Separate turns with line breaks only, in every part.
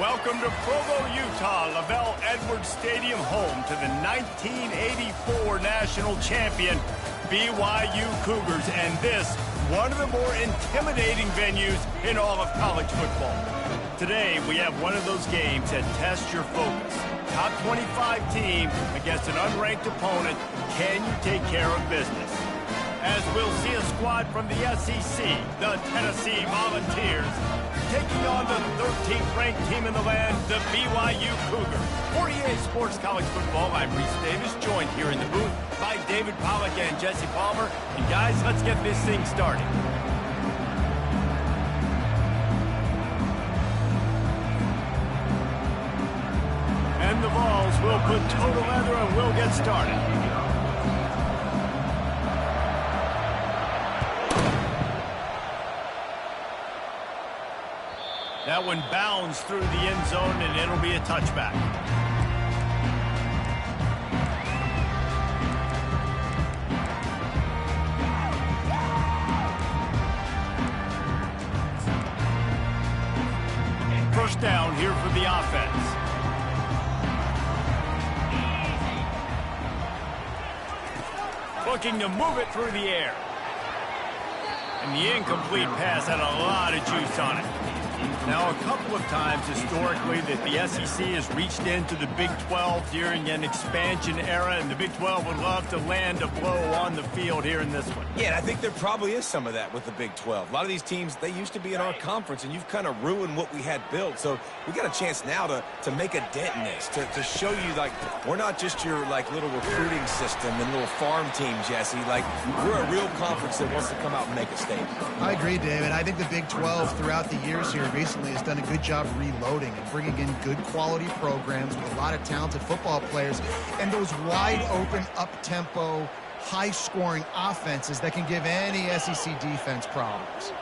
Welcome to Provo, Utah, Lavelle Edwards Stadium, home to the 1984 national champion BYU Cougars, and this, one of the more intimidating venues in all of college football. Today, we have one of those games that tests your focus. Top 25 team against an unranked opponent. Can you take care of business? As we'll see a squad from the SEC, the Tennessee Volunteers, taking on the 13th ranked team in the land, the BYU Cougars. 48 Sports College Football, I'm Reese Davis, joined here in the booth by David Pollack and Jesse Palmer. And guys, let's get this thing started. And the Vols will put toe to leather and we'll get started. That one bounds through the end zone, and it'll be a touchback. First down here for the offense. Looking to move it through the air. And the incomplete pass had a lot of juice on it. Now, a couple of times historically that the SEC has reached into the Big 12 during an expansion era, and the Big 12 would love to land a blow on the field here in this one.
Yeah, and I think there probably is some of that with the Big 12. A lot of these teams, they used to be in our conference, and you've kind of ruined what we had built. So we got a chance now to make a dent in this, to show you, like, we're not just your, like, little recruiting system and little farm team, Jesse. Like, we're a real conference that wants to come out and make a statement.
I agree, David. I think the Big 12 throughout the years here recently has done a good job reloading and bringing in good quality programs with a lot of talented football players and those wide open, up-tempo, high-scoring offenses that can give any SEC defense problems.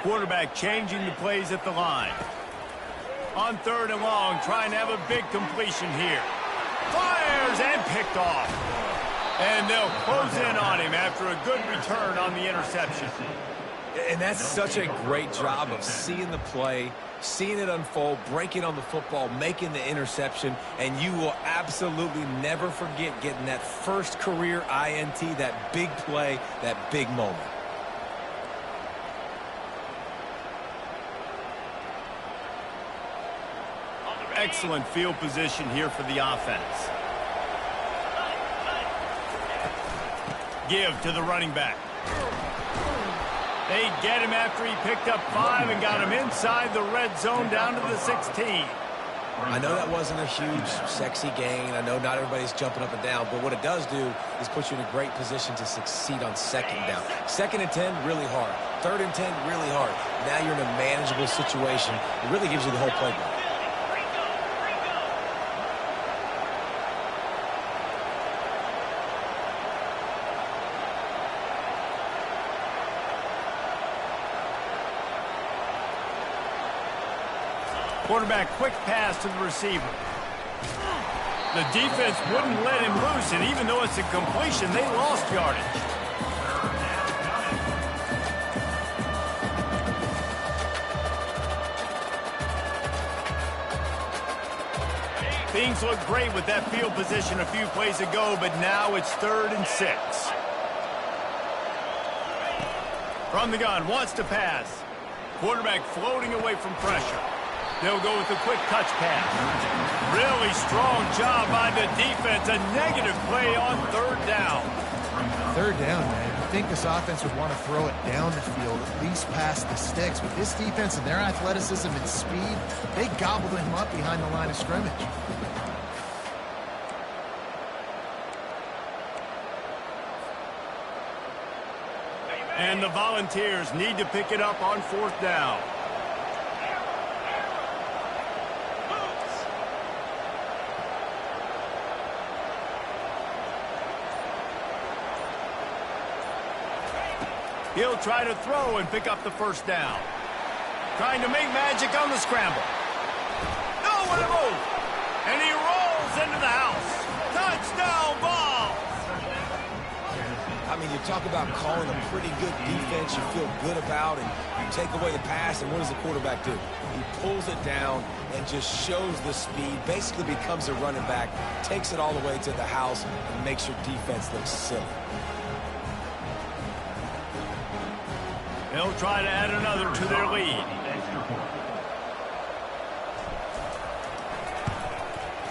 Quarterback changing the plays at the line. On third and long, trying to have a big completion here. Fires and picked off. And they'll close in on him after a good return on the interception.
And that's such a great job of seeing the play, seeing it unfold, breaking on the football, making the interception, and you will absolutely never forget getting that first career INT, that big play, that big moment.
Excellent field position here for the offense. Give to the running back. They get him after he picked up 5 and got him inside the red zone down to the 16.
I know that wasn't a huge, sexy gain. I know not everybody's jumping up and down, but what it does do is put you in a great position to succeed on second down. Second and 10, really hard. Third and 10, really hard. Now you're in a manageable situation. It really gives you the whole playbook.
Quarterback quick pass to the receiver. The defense wouldn't let him loose, and even though it's a completion, they lost yardage. Things look great with that field position a few plays ago, but now it's 3rd and 6. From the gun, wants to pass. Quarterback floating away from pressure. They'll go with a quick touch pass. Really strong job by the defense. A negative play on 3rd down.
3rd down, man. I think this offense would want to throw it down the field, at least past the sticks. With this defense and their athleticism and speed, they gobbled him up behind the line of scrimmage.
And the Volunteers need to pick it up on 4th down. He'll try to throw and pick up the 1st down. Trying to make magic on the scramble. No, what a move! And he rolls into the house. Touchdown, Vols!
I mean, you talk about calling a pretty good defense you feel good about, and you take away the pass, and what does the quarterback do? He pulls it down and just shows the speed, basically becomes a running back, takes it all the way to the house, and makes your defense look silly.
They'll try to add another to their lead.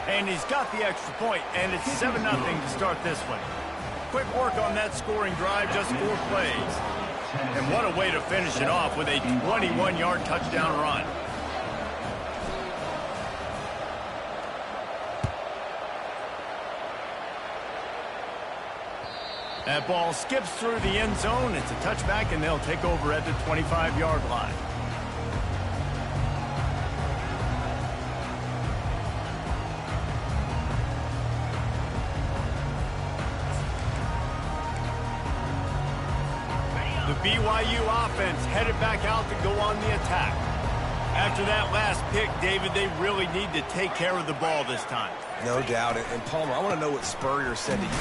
And he's got the extra point, and it's 7-0 to start this one. Quick work on that scoring drive, just 4 plays. And what a way to finish it off with a 21-yard touchdown run. That ball skips through the end zone. It's a touchback, and they'll take over at the 25-yard line. The BYU offense headed back out to go on the attack. After that last pick, David, they really need to take care of the ball this time.
No doubt. And Palmer, I want to know what Spurrier said to you.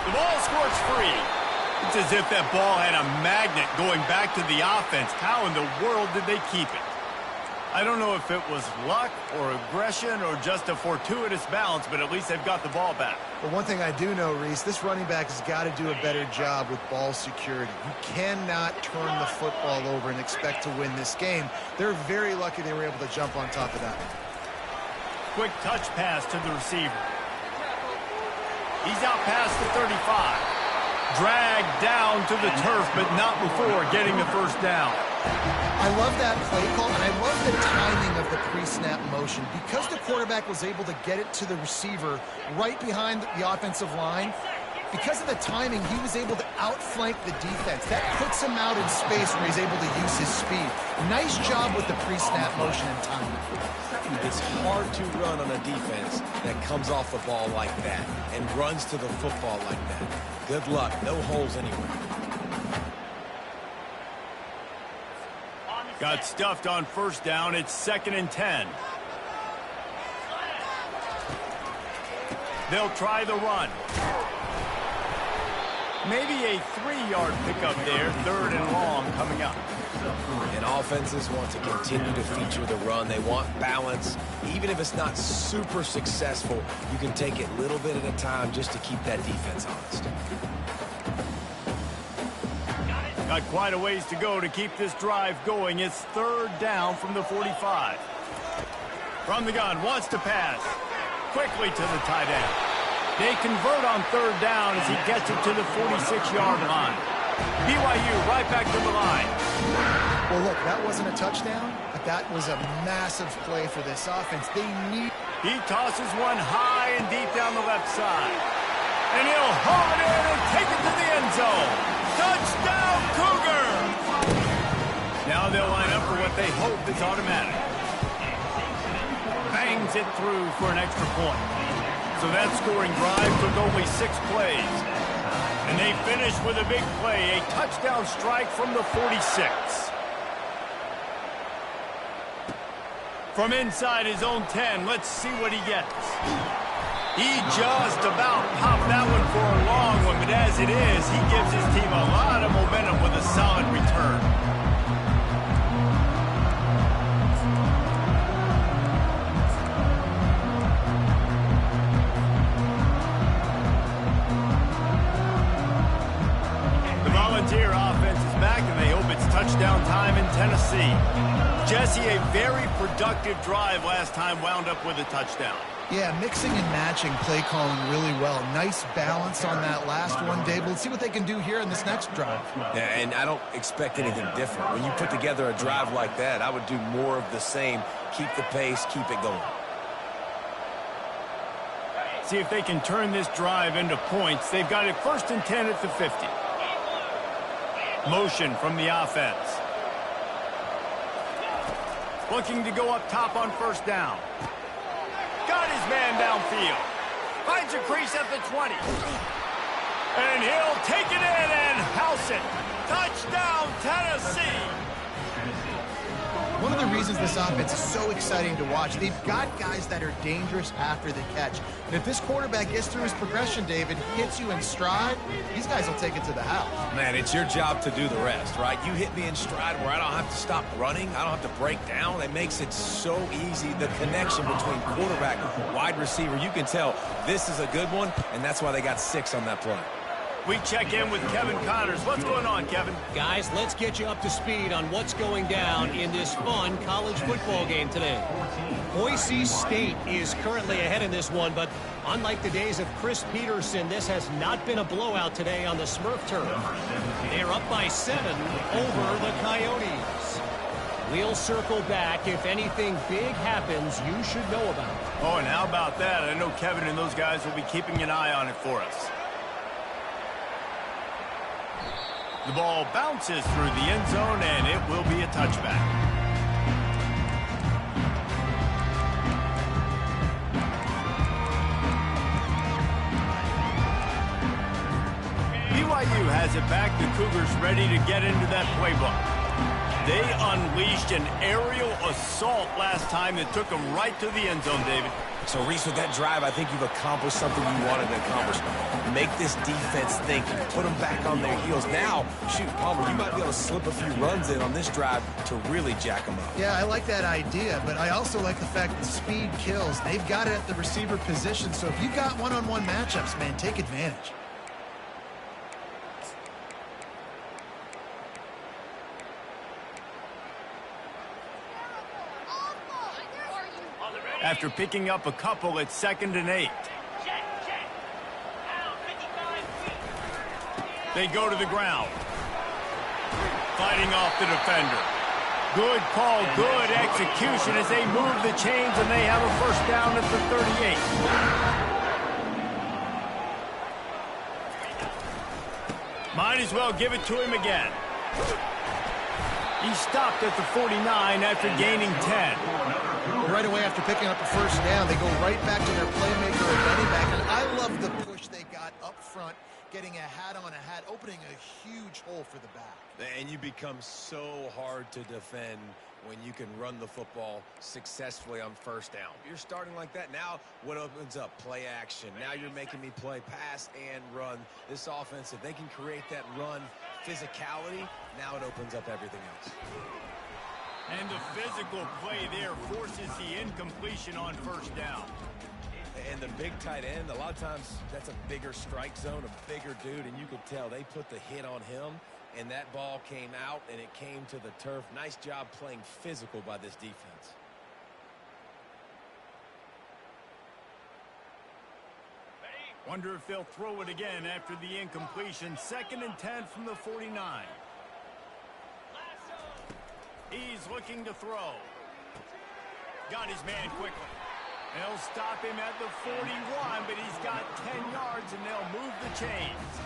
The ball squirts free. It's as if that ball had a magnet going back to the offense. How in the world did they keep it? I don't know if it was luck or aggression or just a fortuitous bounce, but at least they've got the ball back.
But one thing I do know, Reese, this running back has got to do a better job with ball security. You cannot turn the football over and expect to win this game. They're very lucky they were able to jump on top of that.
Quick touch pass to the receiver. He's out past the 35. Dragged down to the turf, but not before getting the first down.
I love that play call, and I love the timing of the pre-snap motion. Because the quarterback was able to get it to the receiver right behind the offensive line, because of the timing, he was able to outflank the defense. That puts him out in space where he's able to use his speed. Nice job with the pre-snap motion and timing.
It's hard to run on a defense that comes off the ball like that and runs to the football like that. Good luck. No holes anywhere.
Got stuffed on first down. It's 2nd and 10. They'll try the run. Maybe a 3-yard pickup there. 3rd and long coming up.
And offenses want to continue to feature the run. They want balance. Even if it's not super successful, you can take it a little bit at a time just to keep that defense honest.
Got quite a ways to go to keep this drive going. It's 3rd down from the 45. From the gun, wants to pass. Quickly to the tight end. They convert on 3rd down as he gets it to the 46-yard line. BYU right back to the line.
Well, look, that wasn't a touchdown, but that was a massive play for this offense. They need...
He tosses one high and deep down the left side. And he'll haul it in and take it to the end zone. Touchdown, Cougar! Now they'll line up for what they hope is automatic. Bangs it through for an extra point. So that scoring drive took only 6 plays. And they finish with a big play, a touchdown strike from the 46. From inside his own 10, let's see what he gets. He just about popped that one for a long one, but as it is, he gives his team a lot of momentum with a solid return. The Volunteer offense is back, and they hope it's touchdown time in Tennessee. Jesse, a very productive drive last time wound up with a touchdown.
Yeah, mixing and matching play calling really well. Nice balance on that last one, Dave. Let's see what they can do here in this next drive.
Yeah, and I don't expect anything different. When you put together a drive like that, I would do more of the same. Keep the pace, keep it going.
See if they can turn this drive into points. They've got it 1st and 10 at the 50. Motion from the offense. Looking to go up top on 1st down. Got his man downfield. Finds a crease at the 20. And he'll take it in and house it. Touchdown, Tennessee.
One of the reasons this offense is so exciting to watch, they've got guys that are dangerous after the catch. And if this quarterback gets through his progression, David, hits you in stride, these guys will take it to the house.
Man, it's your job to do the rest, right? You hit me in stride where I don't have to stop running. I don't have to break down. It makes it so easy. The connection between quarterback and wide receiver, you can tell this is a good one, and that's why they got 6 on that play.
We check in with Kevin Connors. What's going on, Kevin?
Guys, let's get you up to speed on what's going down in this fun college football game today. Boise State is currently ahead in this one, but unlike the days of Chris Peterson, this has not been a blowout today on the Smurf turf. They're up by 7 over the Coyotes. We'll circle back. If anything big happens, you should know about it.
Oh, and how about that? I know Kevin and those guys will be keeping an eye on it for us. The ball bounces through the end zone, and it will be a touchback. BYU has it back. The Cougars ready to get into that playbook. They unleashed an aerial assault last time that took them right to the end zone, David.
So, Reese, with that drive, I think you've accomplished something you wanted to accomplish. Make this defense think. Put them back on their heels. Now, shoot, Palmer, you might be able to slip a few runs in on this drive to really jack them up.
Yeah, I like that idea, but I also like the fact that speed kills. They've got it at the receiver position, so if you've got one-on-one matchups, man, take advantage.
After picking up a couple, it's 2nd and 8. They go to the ground. Fighting off the defender. Good call, good execution as they move the chains, and they have a first down at the 38. Might as well give it to him again. He stopped at the 49 after gaining 10.
Right away after picking up a first down, they go right back to their playmaker and running back. And I love the push they got up front, getting a hat on a hat, opening a huge hole for the back.
And you become so hard to defend when you can run the football successfully on first down. You're starting like that. Now what opens up? Play action. Now you're making me play pass and run. This offense, if they can create that run physicality, now it opens up everything else.
And the physical play there forces the incompletion on first down.
And the big tight end, a lot of times that's a bigger strike zone, a bigger dude, and you could tell they put the hit on him, and that ball came out, and it came to the turf. Nice job playing physical by this defense.
Wonder if they'll throw it again after the incompletion. 2nd and 10 from the 49. He's looking to throw. Got his man quickly. They'll stop him at the 41, but he's got 10 yards, and they'll move the chains.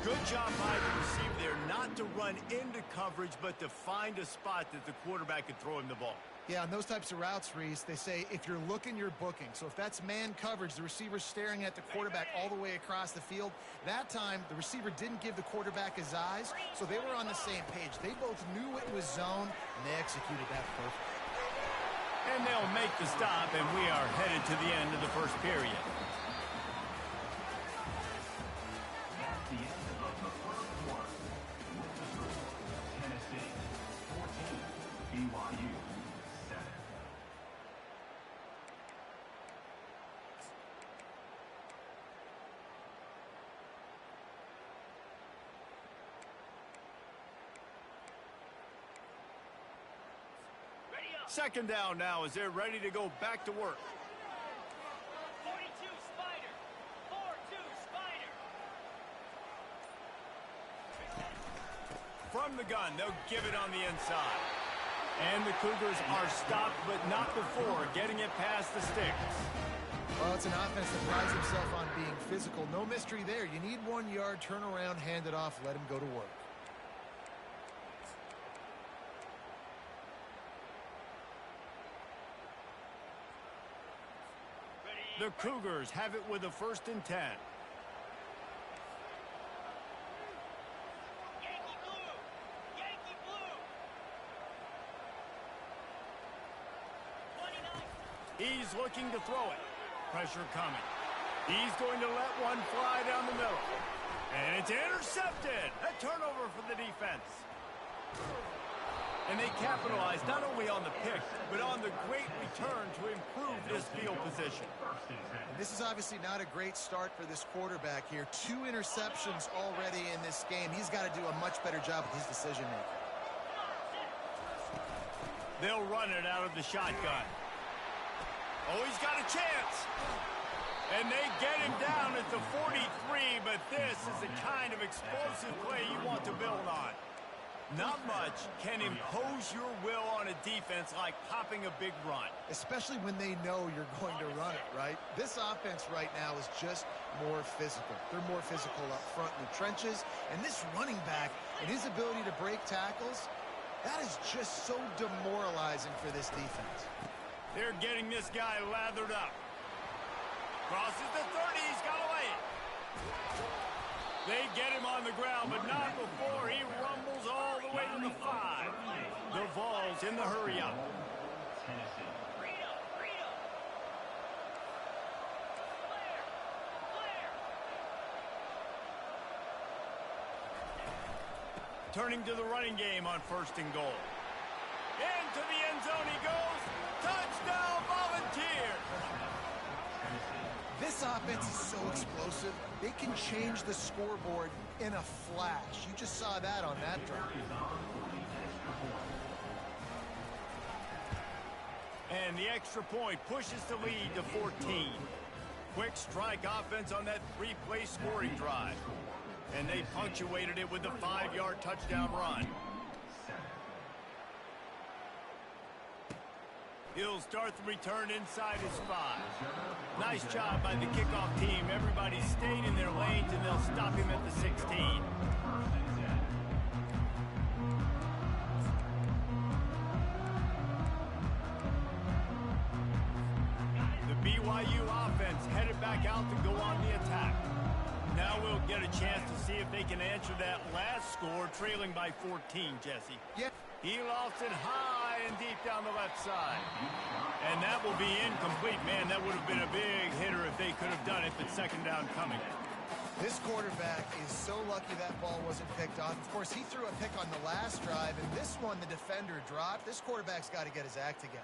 Good job by the receiver there, not to run into coverage, but to find a spot that the quarterback could throw him the ball.
Yeah, on those types of routes, Reese, they say if you're looking, you're booking. So if that's man coverage, the receiver's staring at the quarterback all the way across the field. That time, the receiver didn't give the quarterback his eyes, so they were on the same page. They both knew it was zone, and they executed that perfectly.
And they'll make the stop, and we are headed to the end of the first period. Second down now as they're ready to go back to work.
42 Spider. 4-2 Spider.
From the gun, they'll give it on the inside. And the Cougars are stopped, but not before getting it past the sticks.
Well, it's an offense that prides himself on being physical. No mystery there. You need 1 yard, turn around, hand it off, let him go to work.
The Cougars have it with a 1st and 10.
Yankee blue. Yankee blue.
He's looking to throw it. Pressure coming. He's going to let one fly down the middle. And it's intercepted. A turnover for the defense. And they capitalize not only on the pick, but on the great return to improve this field position.
And this is obviously not a great start for this quarterback here. 2 interceptions already in this game. He's got to do a much better job with his decision-making.
They'll run it out of the shotgun. Oh, he's got a chance. And they get him down at the 43, but this is the kind of explosive play you want to build on. Not much can impose your will on a defense like popping a big run.
Especially when they know you're going to run it, right? This offense right now is just more physical. They're more physical up front in the trenches. And this running back and his ability to break tackles, that is just so demoralizing for this defense.
They're getting this guy lathered up. Crosses the 30, he's got away. They get him on the ground, but not before he rumbles all the way to the 5. The Vols in the hurry-up. Turning to the running game on 1st and goal. Into the end zone he goes. Touchdown, Volunteers!
This offense is so explosive, they can change the scoreboard in a flash. You just saw that on that drive.
And the extra point pushes the lead to 14. Quick strike offense on that 3-play scoring drive. And they punctuated it with a 5-yard touchdown run. He'll start the return inside his 5. Nice job by the kickoff team. Everybody stayed in their lanes, and they'll stop him at the 16. The BYU offense headed back out to go on the attack. Now we'll get a chance to see if they can answer that last score, trailing by 14, Jesse.
Yeah.
He lost it high and deep down the left side. And that will be incomplete. Man, that would have been a big hitter if they could have done it, but 2nd down coming.
This quarterback is so lucky that ball wasn't picked off. Of course, he threw a pick on the last drive, and this one the defender dropped. This quarterback's got to get his act together.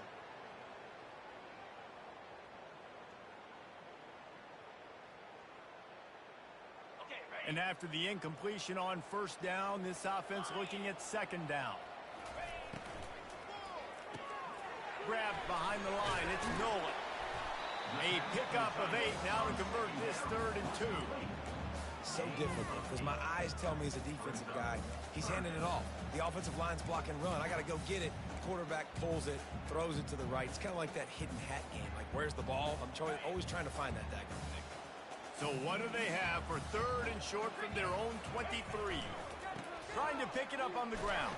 And after the incompletion on 1st down, this offense looking at 2nd down. Grabbed behind the line, it's Nolan. A pickup of 8 now to convert this 3rd and 2.
So difficult because my eyes tell me as a defensive guy, he's handing it off. The offensive line's block and run. I got to go get it. Quarterback pulls it, throws it to the right. It's kind of like that hidden hat game. Like, where's the ball? I'm always trying to find that daggone thing.
So what do they have for 3rd and short from their own 23? Trying to pick it up on the ground.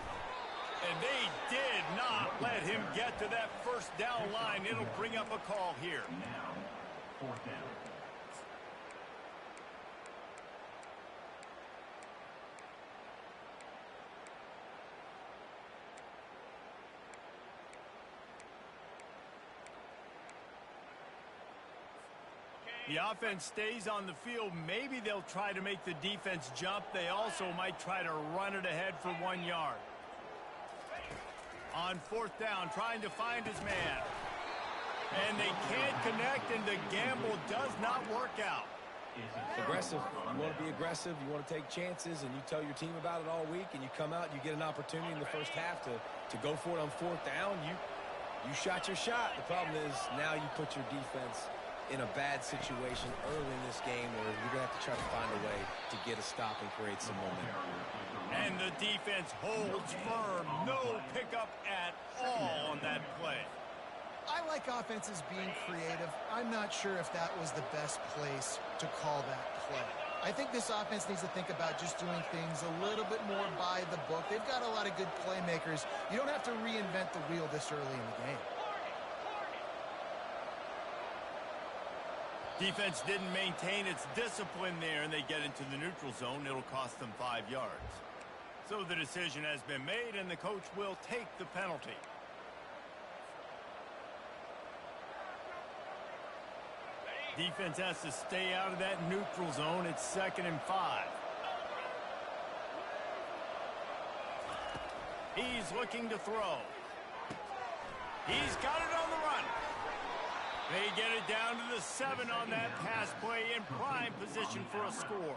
And they did not let him get to that 1st down line. It'll bring up a call here.
Now, 4th down.
The offense stays on the field. Maybe they'll try to make the defense jump. They also might try to run it ahead for 1 yard. On 4th down, trying to find his man. And they can't connect, and the gamble does not work out.
Aggressive. You want to be aggressive. You want to take chances, and you tell your team about it all week, and you come out and you get an opportunity in the 1st half to go for it on 4th down. You shot your shot. The problem is now you put your defense in a bad situation early in this game where you're going to have to try to find a way to get a stop and create some momentum.
And the defense holds firm. No pickup at all on that play.
I like offenses being creative. I'm not sure if that was the best place to call that play. I think this offense needs to think about just doing things a little bit more by the book. They've got a lot of good playmakers. You don't have to reinvent the wheel this early in the game.
Defense didn't maintain its discipline there, and they get into the neutral zone. It'll cost them 5 yards. So the decision has been made, and the coach will take the penalty. Defense has to stay out of that neutral zone. It's 2nd and 5. He's looking to throw. He's got it on the run. They get it down to the 7 on that pass play in prime position for a score.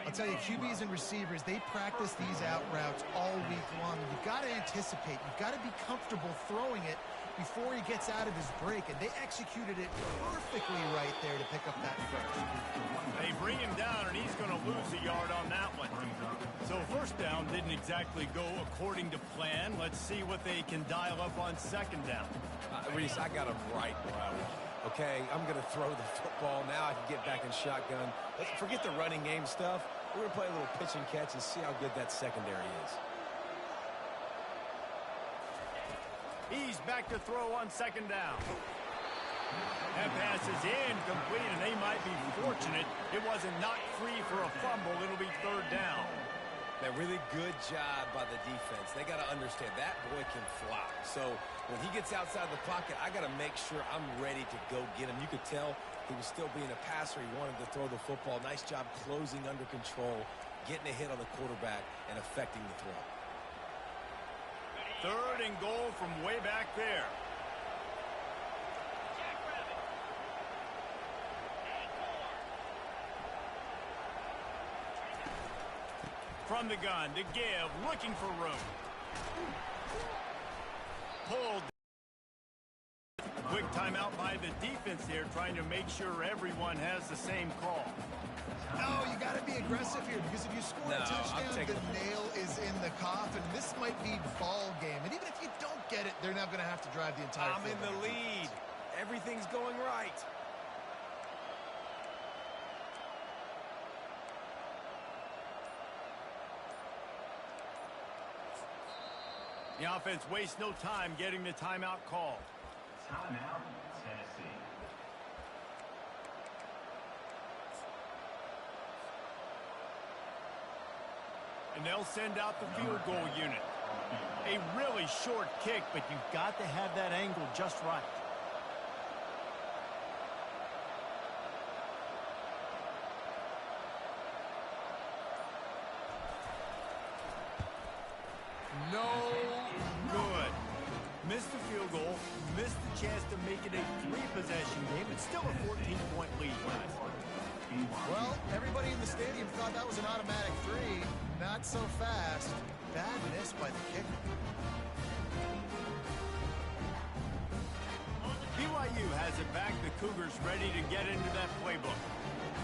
I'll tell you, QBs and receivers, they practice these out routes all week long. You've got to anticipate. You've got to be comfortable throwing it before he gets out of his break, and they executed it perfectly right there to pick up that first.
They bring him down, and he's going to lose a yard on that one. So first down didn't exactly go according to plan. Let's see what they can dial up on 2nd down.
Reese, I got him right where I want. Okay, I'm going to throw the football. Now I can get back in shotgun. Let's forget the running game stuff. We're going to play a little pitch and catch and see how good that secondary is.
He's back to throw on 2nd down. That pass is incomplete, and they might be fortunate it wasn't knocked free for a fumble. It'll be 3rd down.
Man, really good job by the defense. They got to understand that boy can fly. So when he gets outside the pocket, I got to make sure I'm ready to go get him. You could tell he was still being a passer. He wanted to throw the football. Nice job closing under control, getting a hit on the quarterback, and affecting the throw.
3rd and goal from way back there. From the gun to give, looking for room. Pulled. Quick timeout by the defense here, trying to make sure everyone has the same call.
No, you got to be aggressive here, because if you score a touchdown, the nail is in the coffin. This might be ball game. And even if you don't get it, they're not going to have to drive the entire
I'm in the lead. Everything's going right.
The offense wastes no time getting the timeout called.
Timeout, Tennessee.
And they'll send out the field goal unit. A really short kick, but you've got to have that angle just right. No good. Missed the field goal, missed the chance to make it a 3-possession game. It's still a 14-point lead, guys.
Well, everybody in the stadium thought that was an automatic 3. Not so fast. Bad miss by the kicker.
BYU has it back. The Cougars ready to get into that playbook.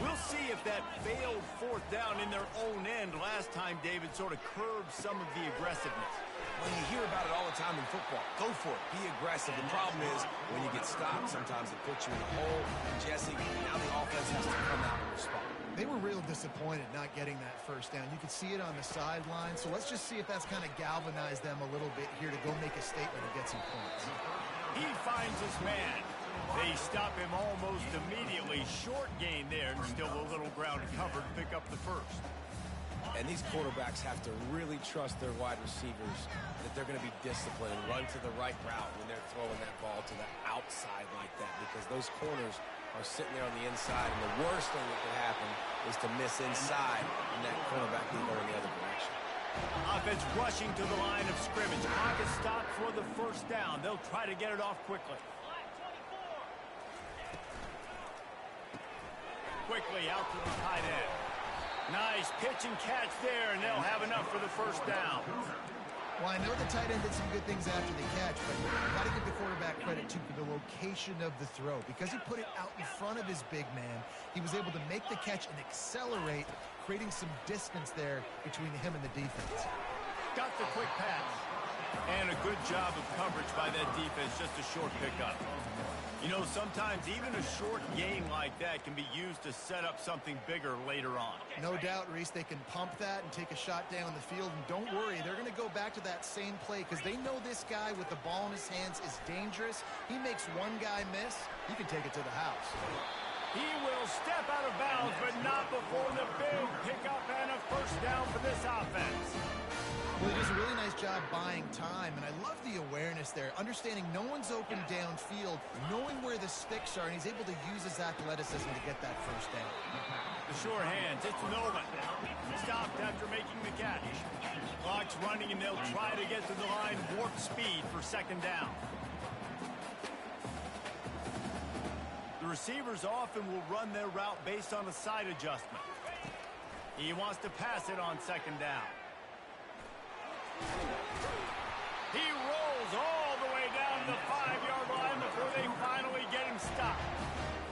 We'll see if that failed 4th down in their own end last time, David, sort of curbed some of the aggressiveness.
Well, you hear about it all the time in football. Go for it. Be aggressive. The problem is when you get stopped, sometimes it puts you in a hole. Jesse, now the offense has to come out and respond.
They were real disappointed not getting that 1st down. You could see it on the sideline. So let's just see if that's kind of galvanized them a little bit here to go make a statement and get some points.
He finds his man. They stop him almost immediately. Short gain there, and still a little ground to cover to pick up the 1st.
And these quarterbacks have to really trust their wide receivers that they're going to be disciplined and run to the right route when they're throwing that ball to the outside like that, because those corners are sitting there on the inside, and the worst thing that could happen is to miss inside and that cornerback can go in the other direction.
Offense rushing to the line of scrimmage. Clock is stopped for the 1st down. They'll try to get it off quickly. Quickly out to the tight end. Nice pitch and catch there, and they'll have enough for the 1st down.
Well, I know the tight end did some good things after the catch, but you got to give the quarterback credit, too, for the location of the throw. Because he put it out in front of his big man, he was able to make the catch and accelerate, creating some distance there between him and the defense.
Got the quick pass. And a good job of coverage by that defense, just a short pickup. You know, sometimes even a short gain like that can be used to set up something bigger later on.
No doubt, Reese, they can pump that and take a shot down the field. And don't worry, they're going to go back to that same play because they know this guy with the ball in his hands is dangerous. He makes one guy miss, he can take it to the house.
He will step out of bounds, but not before the big pickup and a 1st down for this offense.
Well, he does a really nice job buying time, and I love the awareness there, understanding no one's open downfield, knowing where the sticks are, and he's able to use his athleticism to get that first down.
The sure hands, it's Nolan. Stopped after making the catch. Clock's running, and they'll try to get to the line warp speed for second down. The receivers often will run their route based on a side adjustment. He wants to pass it on second down. He rolls all the way down the 5-yard line before they finally get him stopped.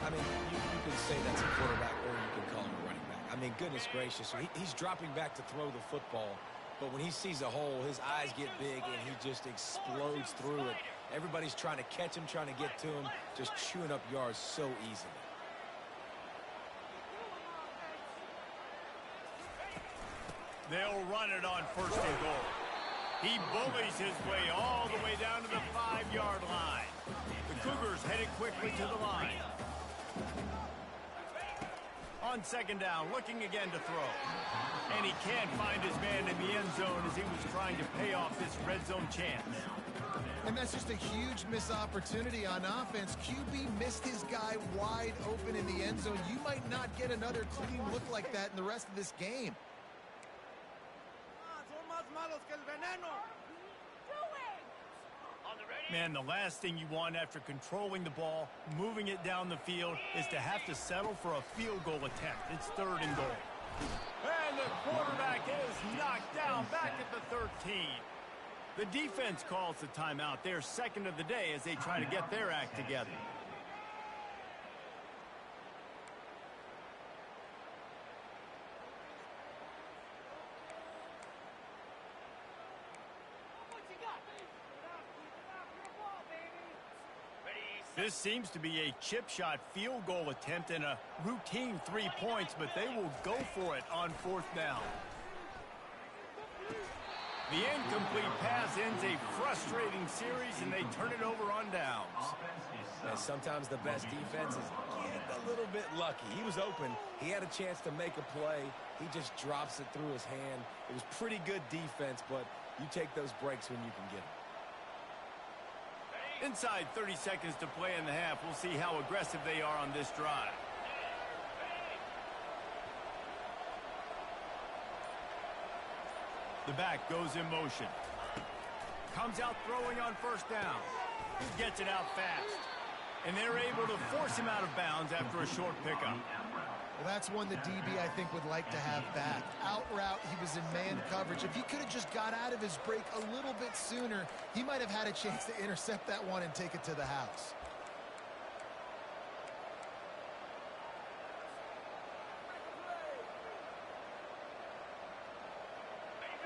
I mean, you can say that's a quarterback or you can call him a running back. I mean, goodness gracious, he's dropping back to throw the football, but when he sees a hole, his eyes get big and he just explodes through it. Everybody's trying to catch him, trying to get to him, just chewing up yards so easily.
They'll run it on first and goal. He bullies his way all the way down to the 5-yard line. The Cougars headed quickly to the line. On second down, looking again to throw. And he can't find his man in the end zone as he was trying to pay off this red zone chance.
And that's just a huge missed opportunity on offense. QB missed his guy wide open in the end zone. You might not get another clean look like that in the rest of this game.
Man, the last thing you want after controlling the ball, moving it down the field, is to have to settle for a field goal attempt. It's third and goal. And the quarterback is knocked down back at the 13. The defense calls the timeout. They're second of the day as they try to get their act together. This seems to be a chip shot field goal attempt and a routine 3 points, but they will go for it on fourth down. The incomplete pass ends a frustrating series, and they turn it over on downs.
And sometimes the best defenses get a little bit lucky. He was open. He had a chance to make a play. He just drops it through his hand. It was pretty good defense, but you take those breaks when you can get them.
Inside 30 seconds to play in the half. We'll see how aggressive they are on this drive. The back goes in motion. Comes out throwing on first down. He gets it out fast. And they're able to force him out of bounds after a short pickup.
Well, that's one the DB, I think, would like to have back. Out route, he was in man coverage. If he could have just got out of his break a little bit sooner, he might have had a chance to intercept that one and take it to the house.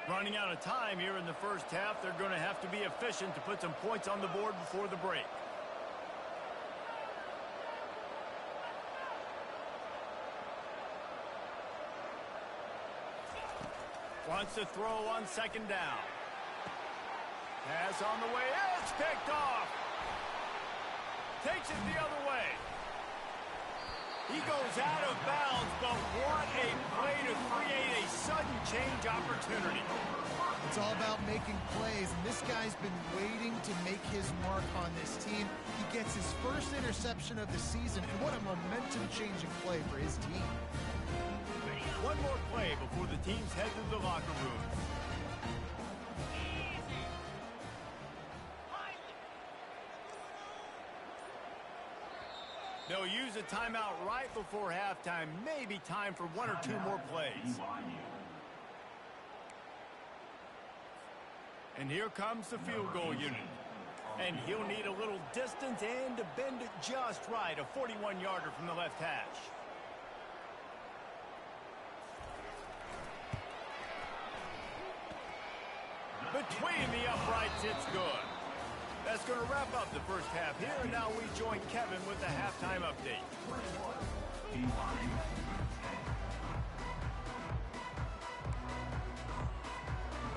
Running out of time here in the first half, they're going to have to be efficient to put some points on the board before the break. Wants to throw on second down. Pass on the way. It's picked off. Takes it the other way. He goes out of bounds, but what a play to create a sudden change opportunity.
It's all about making plays, and this guy's been waiting to make his mark on this team. He gets his first interception of the season, and what a momentum-changing play for his team.
One more play before the teams head to the locker room. They'll use a timeout right before halftime. Maybe time for one or two more plays. And here comes the field goal unit. And he'll need a little distance and to bend it just right. A 41-yarder from the left hash. Between the uprights, it's good. That's going to wrap up the first half here, and now we join Kevin with the halftime update.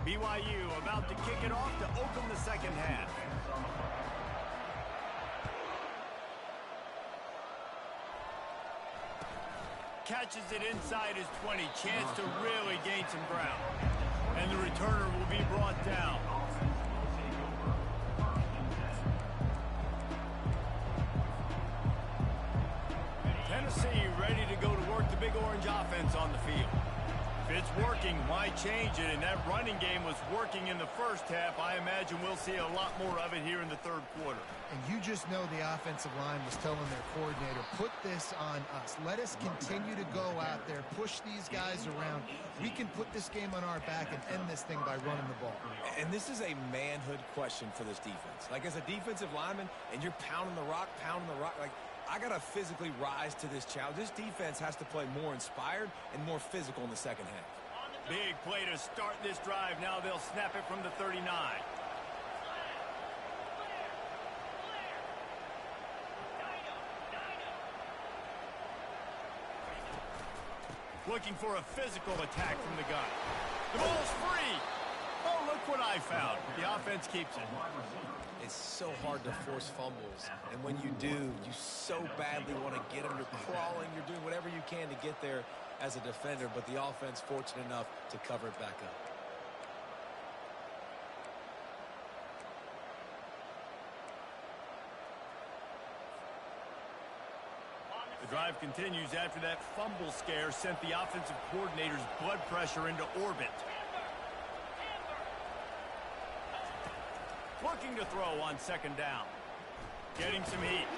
BYU about to kick it off to open the second half. Catches it inside his 20. Chance to really gain some ground. And And the returner will be brought down. Tennessee ready to go to work the Big Orange offense on the field. If it's working, why change it? And that running game was working in the first half. I imagine we'll see a lot more of it here in the third quarter.
And you just know the offensive line was telling their coordinator, put this on us. Let us continue to go out there, push these guys around. We can put this game on our back and end this thing by running the ball.
And this is a manhood question for this defense. Like, as a defensive lineman, and you're pounding the rock, like, I got to physically rise to this challenge. This defense has to play more inspired and more physical in the second half.
Big play to start this drive. Now they'll snap it from the 39. Looking for a physical attack from the gun. The ball's free. Oh, look what I found. The offense keeps it.
It's so hard to force fumbles, and when you do, you so badly want to get them. You're crawling, you're doing whatever you can to get there as a defender, but the offense fortunate enough to cover it back up.
The drive continues after that fumble scare sent the offensive coordinator's blood pressure into orbit. Looking to throw on second down. Getting some heat.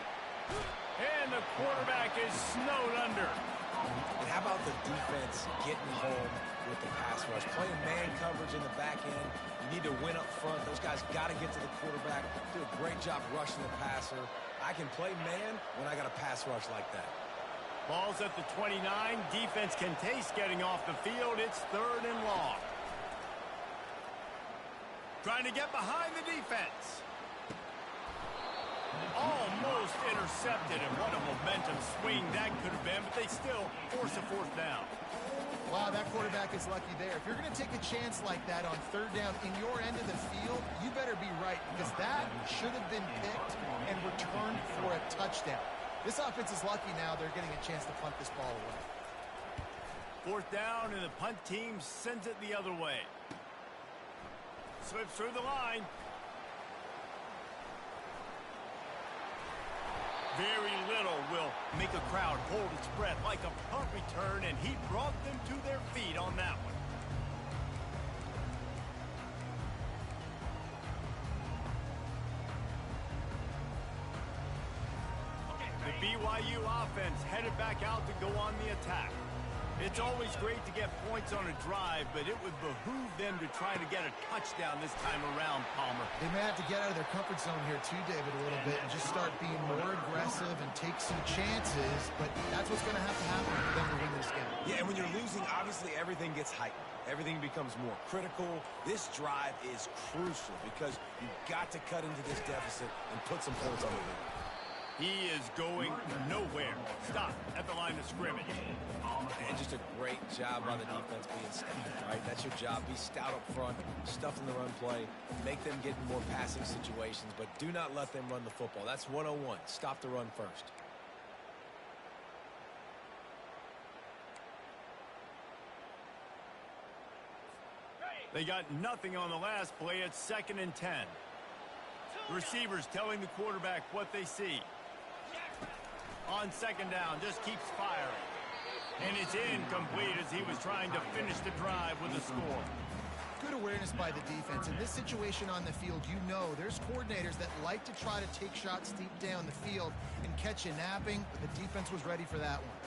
And the quarterback is snowed under.
And how about the defense getting home with the pass rush? Playing man coverage in the back end. You need to win up front. Those guys got to get to the quarterback. Do a great job rushing the passer. I can play man when I got a pass rush like that.
Ball's at the 29. Defense can taste getting off the field. It's 3rd and long. Trying to get behind the defense. Almost intercepted, and what a momentum swing that could have been, but they still force a 4th down.
Wow, that quarterback is lucky there. If you're going to take a chance like that on 3rd down in your end of the field, you better be right, because that should have been picked and returned for a touchdown. This offense is lucky now they're getting a chance to punt this ball away.
4th down, and the punt team sends it the other way. Slips through the line. Very little will make a crowd hold its breath like a punt return, and he brought them to their feet on that one. The BYU offense headed back out to go on the attack. It's always great to get points on a drive, but it would behoove them to try to get a touchdown this time around, Palmer.
They may have to get out of their comfort zone here too, David, a little bit and just start being more aggressive and take some chances, but that's what's going to have to happen for them to win this game.
Yeah, and when you're losing, obviously everything gets heightened. Everything becomes more critical. This drive is crucial because you've got to cut into this deficit and put some points on the board.
He is going nowhere. Stop at the line of scrimmage.
And just a great job by the defense being stout, right? That's your job. Be stout up front, stuff in the run play, make them get in more passing situations, but do not let them run the football. That's 101. Stop the run first.
They got nothing on the last play. It's 2nd and 10. The receivers telling the quarterback what they see. On 2nd down, just keeps firing. And it's incomplete as he was trying to finish the drive with a score.
Good awareness by the defense. In this situation on the field, you know there's coordinators that like to try to take shots deep down the field and catch you napping, but the defense was ready for that one.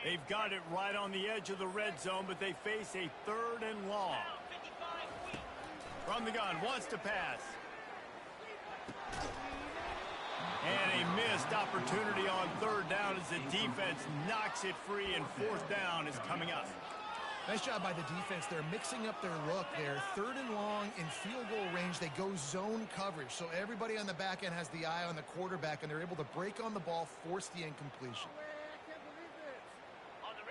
They've got it right on the edge of the red zone, but they face a 3rd and long. From the gun, wants to pass. And a missed opportunity on 3rd down as the defense knocks it free, and 4th down is coming up.
Nice job by the defense. They're mixing up their look there. 3rd and long in field goal range. They go zone coverage. So everybody on the back end has the eye on the quarterback, and they're able to break on the ball, force the incompletion.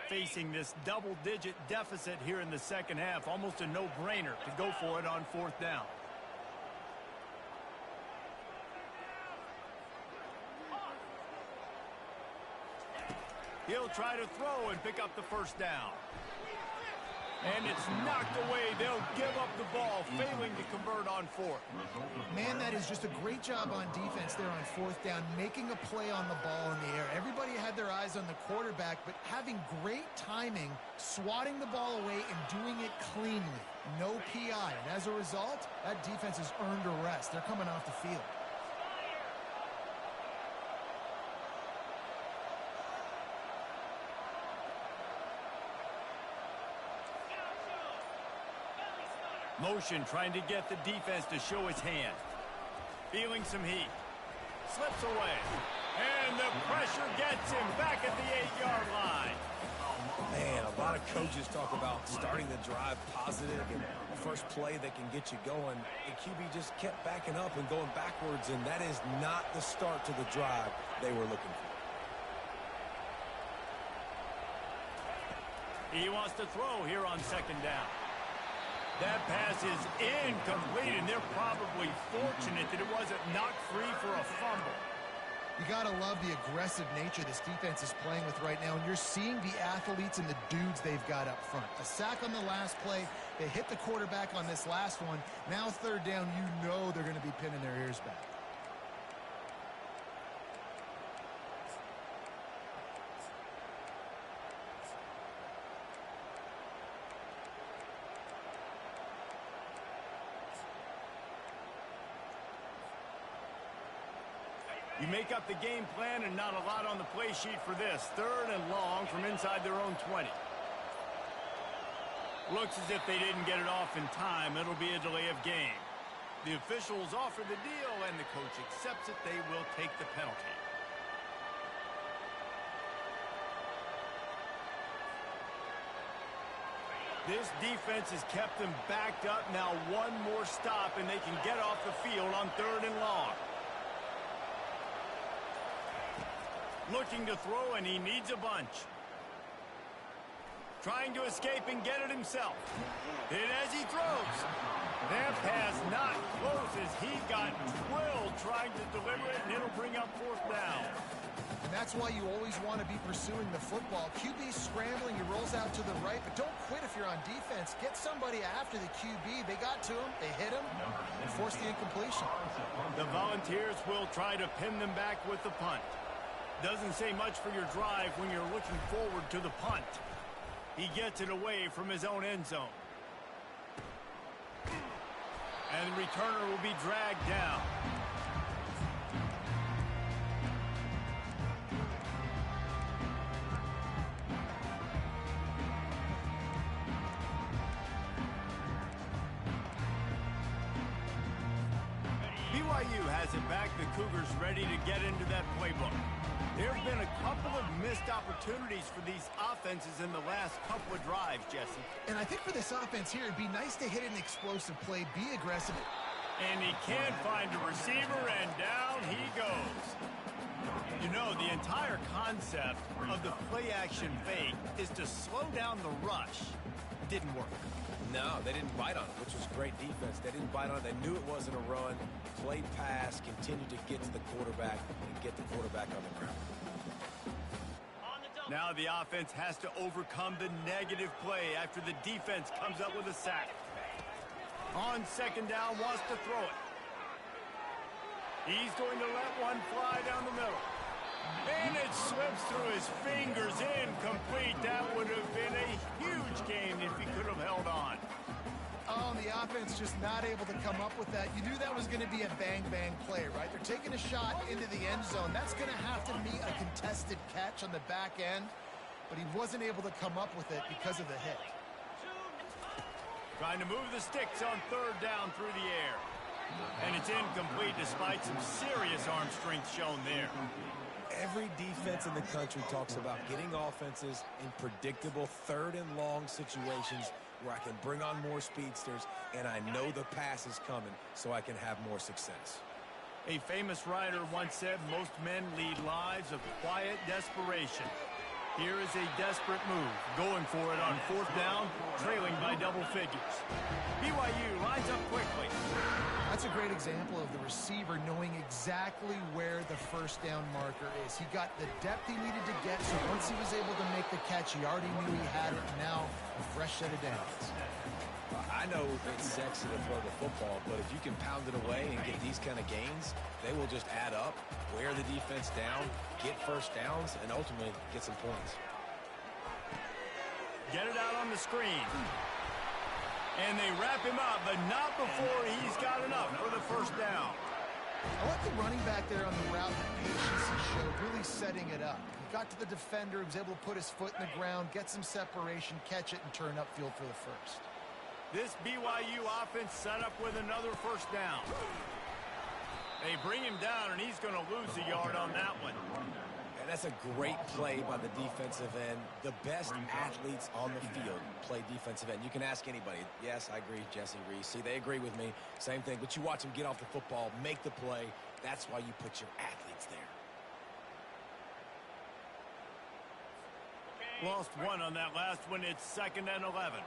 Facing this double-digit deficit here in the second half, almost a no-brainer to go for it on 4th down. He'll try to throw and pick up the first down. And it's knocked away. They'll give up the ball, failing to convert on fourth.
Man, that is just a great job on defense there on fourth down, making a play on the ball in the air. Everybody had their eyes on the quarterback, but having great timing, swatting the ball away and doing it cleanly. No PI. And as a result, that defense has earned a rest. They're coming off the field.
Motion trying to get the defense to show his hand. Feeling some heat. Slips away. And the pressure gets him back at the 8-yard line.
Man, a lot of coaches talk about starting the drive positive and the first play that can get you going. The QB just kept backing up and going backwards, and that is not the start to the drive they were looking for.
He wants to throw here on second down. That pass is incomplete, and they're probably fortunate that it wasn't knocked free for a fumble.
You got to love the aggressive nature this defense is playing with right now, and you're seeing the athletes and the dudes they've got up front. A sack on the last play. They hit the quarterback on this last one. Now third down, you know they're going to be pinning their ears back.
You make up the game plan and not a lot on the play sheet for this. Third and long from inside their own 20. Looks as if they didn't get it off in time. It'll be a delay of game. The officials offer the deal, and the coach accepts it. They will take the penalty. This defense has kept them backed up. Now one more stop, and they can get off the field on third and long. Looking to throw, and he needs a bunch. Trying to escape and get it himself. And as he throws, that pass not close as he got drilled trying to deliver it, and it'll bring up fourth down.
And that's why you always want to be pursuing the football. QB scrambling, he rolls out to the right, but don't quit if you're on defense. Get somebody after the QB. They got to him, they hit him, and forced the incompletion.
The Volunteers will try to pin them back with the punt. Doesn't say much for your drive when you're looking forward to the punt. He gets it away from his own end zone. And the returner will be dragged down. BYU has it back. The Cougars ready to get into that playbook. There have been a couple of missed opportunities for these offenses in the last couple of drives, Jesse.
And I think for this offense here, it'd be nice to hit an explosive play, be aggressive.
And he can't find a receiver, and down he goes. You know, the entire concept of the play-action fake is to slow down the rush. It didn't work.
No, they didn't bite on it, which was great defense. They didn't bite on it. They knew it wasn't a run. Played pass, continued to get to the quarterback and get the quarterback on the ground.
Now the offense has to overcome the negative play after the defense comes up with a sack. On second down, wants to throw it. He's going to let one fly down the middle. And it slips through his fingers, incomplete. That would have been a huge gain if he could have held on.
Oh, and the offense just not able to come up with that. You knew that was going to be a bang-bang play, right? They're taking a shot into the end zone. That's going to have to be a contested catch on the back end, but he wasn't able to come up with it because of the hit.
Trying to move the sticks on third down through the air. And it's incomplete despite some serious arm strength shown there.
Every defense in the country talks about getting offenses in predictable third and long situations where I can bring on more speedsters and I know the pass is coming so I can have more success.
A famous writer once said most men lead lives of quiet desperation. Here is a desperate move, going for it on 4th down, trailing by double figures. BYU lines up quickly.
That's a great example of the receiver knowing exactly where the first down marker is. He got the depth he needed to get, so once he was able to make the catch, he already knew he had it. Now, a fresh set of downs.
I know it's sexy to throw the football, but if you can pound it away and get these kind of gains, they will just add up, wear the defense down, get first downs, and ultimately get some points.
Get it out on the screen. And they wrap him up, but not before he's got enough for the first down.
I like the running back there on the route, the patience he showed, really setting it up. He got to the defender, he was able to put his foot in the ground, get some separation, catch it, and turn upfield for the first.
This BYU offense set up with another first down. They bring him down, and he's going to lose a yard on that one.
And that's a great play by the defensive end. The best athletes on the field play defensive end. You can ask anybody. Yes, I agree, Jesse Reese. See, they agree with me. Same thing. But you watch them get off the football, make the play. That's why you put your athletes there.
Lost one on that last one. It's 2nd and 11.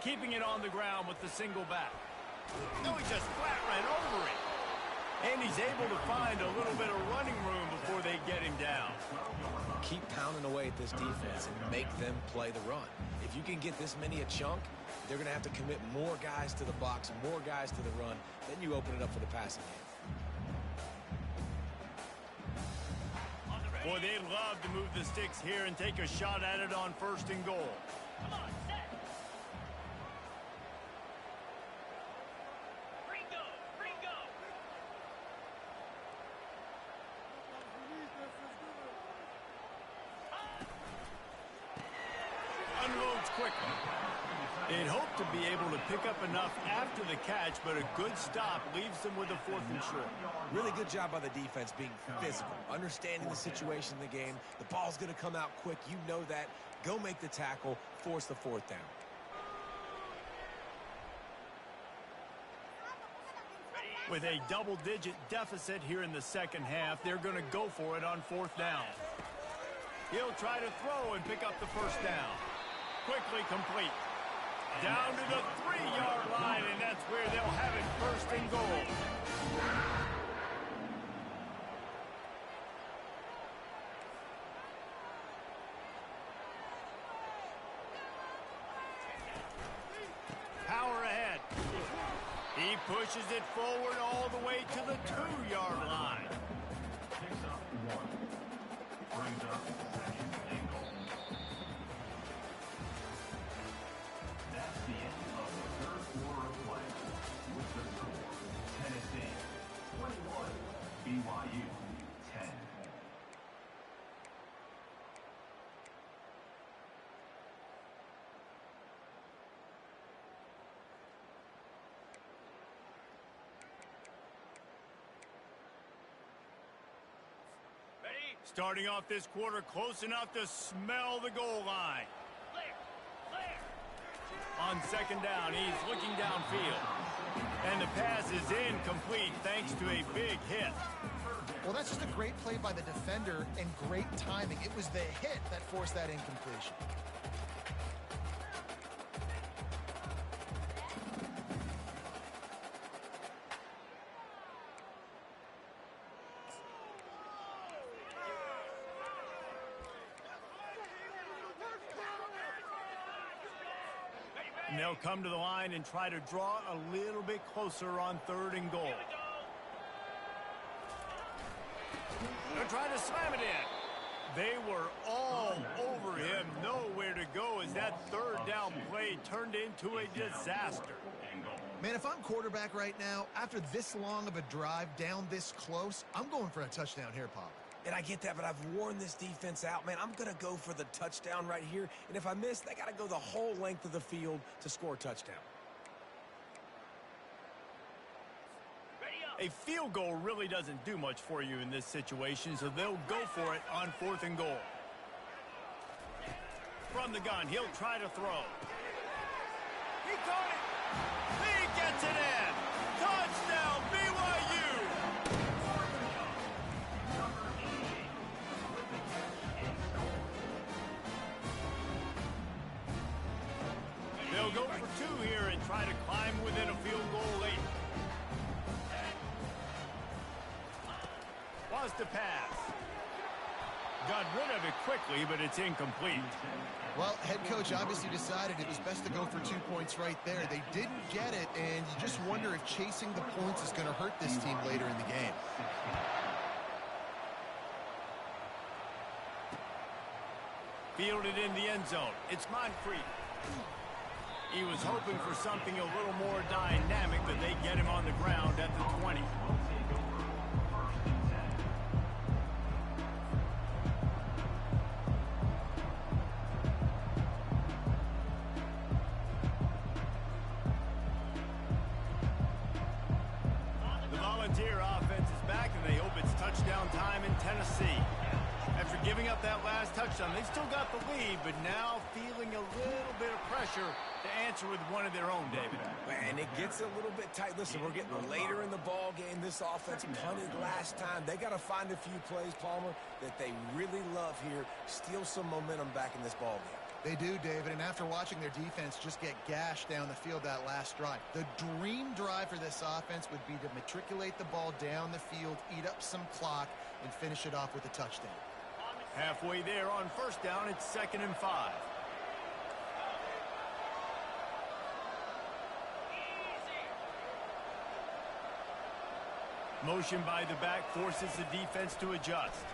Keeping it on the ground with the single back. No, he just flat ran over it. And he's able to find a little bit of running room before they get him down.
Keep pounding away at this defense and make them play the run. If you can get this many a chunk, they're going to have to commit more guys to the box, more guys to the run. Then you open it up for the passing game.
Boy, they love to move the sticks here and take a shot at it on 1st and goal.
Come on, set. Ringo.
Unloads quickly. They'd hope to be able to pick up enough after the catch, but a good stop leaves them with a 4th and short.
Really good job by the defense being physical, understanding the situation in the game. The ball's going to come out quick. You know that. Go make the tackle, force the 4th down.
With a double-digit deficit here in the second half, they're going to go for it on 4th down. He'll try to throw and pick up the first down. Quickly complete. Down to the 3-yard line, and that's where they'll have it 1st and goal. Power ahead. He pushes it forward all the way to the 2-yard line.
Picks up 1. Brings up 2nd and goal. That's the end of the 3rd quarter of play. With the score, Tennessee 21, BYU 10.
Starting off this quarter close enough to smell the goal line.
Clear.
On 2nd down, he's looking downfield. And the pass is incomplete thanks to a big hit.
Well, that's just a great play by the defender and great timing. It was the hit that forced that incompletion.
And they'll come to the line and try to draw a little bit closer on 3rd and goal. They're trying to slam it in. They were all over him, nowhere to go as that 3rd down play turned into a disaster.
Man, if I'm quarterback right now, after this long of a drive down this close, I'm going for a touchdown here, Pop.
And I get that, but I've worn this defense out, man. I'm going to go for the touchdown right here. And if I miss, they got to go the whole length of the field to score a touchdown.
A field goal really doesn't do much for you in this situation, so they'll go for it on 4th and goal. From the gun, he'll try to throw. He caught it. He gets it in. Touchdown, BYU. go for two here and try to climb within a field goal late. Wants to pass. Got rid of it quickly, but it's incomplete.
Well, head coach obviously decided it was best to go for 2 points right there. They didn't get it, and you just wonder if chasing the points is going to hurt this team later in the game.
Fielded in the end zone. It's Moncrief. He was hoping for something a little more dynamic, but they get him on the ground at the 20. Volunteer offense is back, and they hope it's touchdown time in Tennessee. After giving up that last touchdown, they still got the lead, but now feeling a little bit of pressure to answer with one of their own, David.
And it gets a little bit tight. Listen, we're getting later in the ball game. This offense punted last time. They got to find a few plays, Palmer, that they really love here. Steal some momentum back in this ball game.
They do, David, and after watching their defense just get gashed down the field that last drive, the dream drive for this offense would be to matriculate the ball down the field, eat up some clock, and finish it off with a touchdown.
Halfway there on first down, it's 2nd and 5. Motion by the back forces the defense to adjust.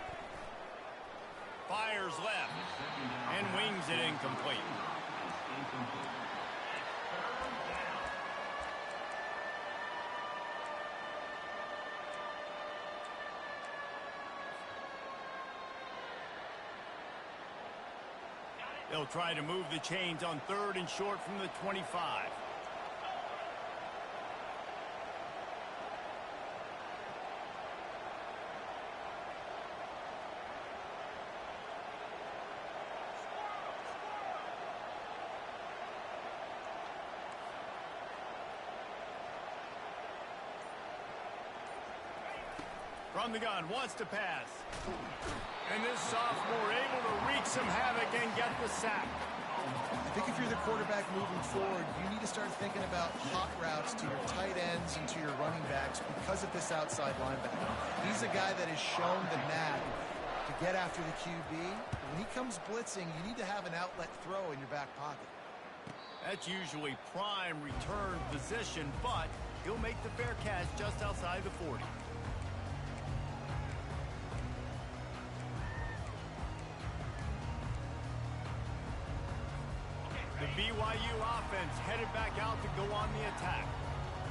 Fires left and wings it incomplete. They'll try to move the chains on 3rd and short from the 25. From the gun, wants to pass. And this sophomore able to wreak some havoc and get the sack.
I think if you're the quarterback moving forward, you need to start thinking about hot routes to your tight ends and to your running backs because of this outside linebacker. He's a guy that has shown the knack to get after the QB. When he comes blitzing, you need to have an outlet throw in your back pocket.
That's usually prime return position, but he'll make the fair catch just outside the 40. The BYU offense headed back out to go on the attack.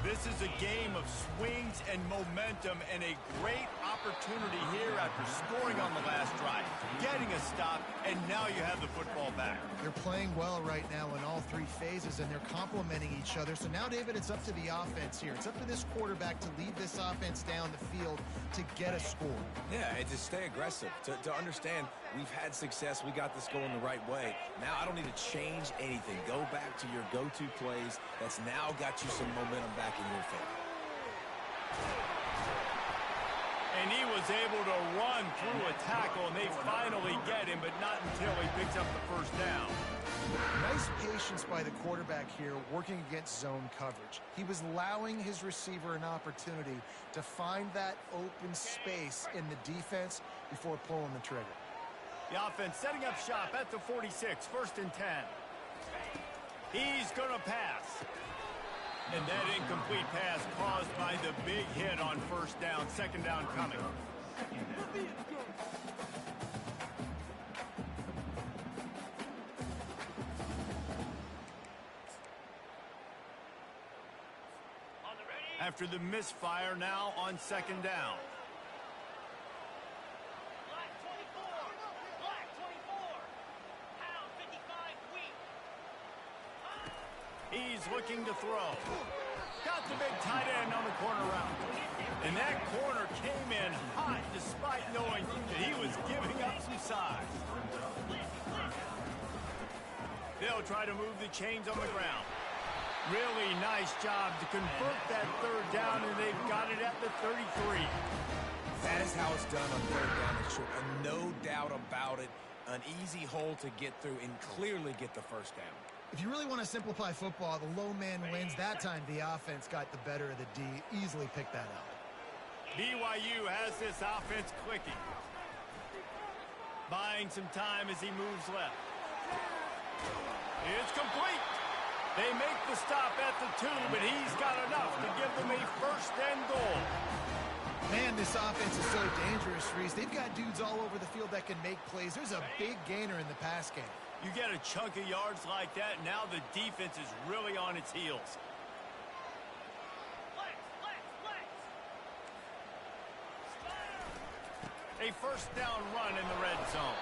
This is a game of swings and momentum and a great opportunity here after scoring on the last drive, getting a stop, and now you have the football back.
They're playing well right now in all three phases, and they're complementing each other. So now, David, it's up to the offense here. It's up to this quarterback to lead this offense down the field to get a score.
Yeah, and to stay aggressive, to understand we've had success, we got this going the right way. Now I don't need to change anything. Go back to your go-to plays. That's now got you some momentum back in your favor.
And he was able to run through a tackle, and they finally get him, but not until he picks up the first down.
Nice patience by the quarterback here working against zone coverage. He was allowing his receiver an opportunity to find that open space in the defense before pulling the trigger.
The offense setting up shop at the 46, 1st and 10. He's going to pass. And that incomplete pass caused by the big hit on first down. 2nd down coming. After the misfire, now on 2nd down.
Black 24. Black 24. Pound 55 weak.
He's looking to throw. Got the big tight end on the corner route. And that corner came in hot despite knowing that he was giving up some size. They'll try to move the chains on the ground. Really nice job to convert that 3rd down, and they've got it at the 33.
That is how it's done on 3rd down and short. And no doubt about it, an easy hole to get through and clearly get the first down.
If you really want to simplify football, the low man wins. That time, the offense got the better of the D. Easily picked that up.
BYU has this offense clicking. Buying some time as he moves left. It's complete. They make the stop at the 2, but he's got enough to give them a first and goal.
Man, this offense is so dangerous, Reese. They've got dudes all over the field that can make plays. There's a big gainer in the pass game.
You get a chunk of yards like that, now the defense is really on its heels. A first down run in the red zone.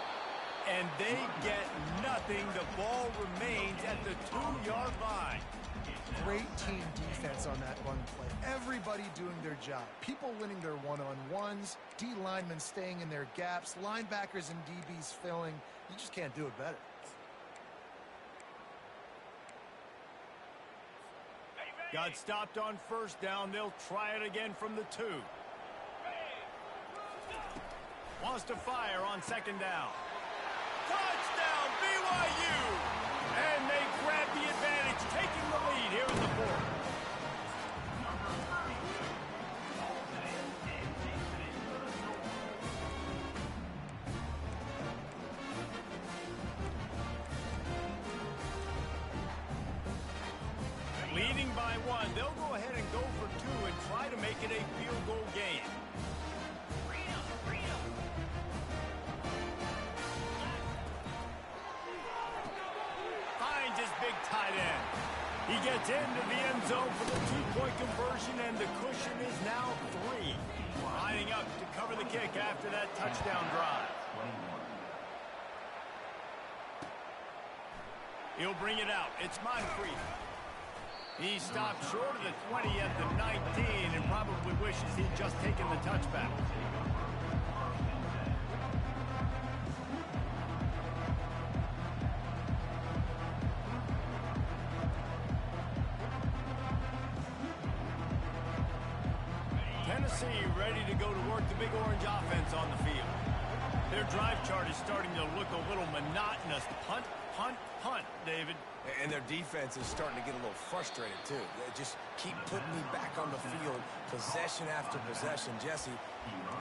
And they get nothing. The ball remains at the 2-yard line.
Great team defense on that run play. Everybody doing their job. People winning their one-on-ones, D linemen staying in their gaps, linebackers and DBs filling. You just can't do it better.
Got stopped on first down. They'll try it again from the 2. Wants to fire on second down. Touchdown, BYU! And they grab the advantage, taking the lead here in the 4th. Leading by 1, they'll go ahead and go for 2 and try to make it a field goal game. Finds his big tight end. He gets into the end zone for the 2-point conversion, and the cushion is now 3. Lining up to cover the kick after that touchdown drive. He'll bring it out. It's Moncrief. He stopped short of the 20 at the 19 and probably wishes he'd just taken the touchback. Tennessee ready to go to work the Big Orange offense on the field. Their drive chart is starting to look a little monotonous. Punt, punt, punt, David.
And their defense is starting to get a little frustrated, too. They just keep putting me back on the field, possession after possession. Jesse,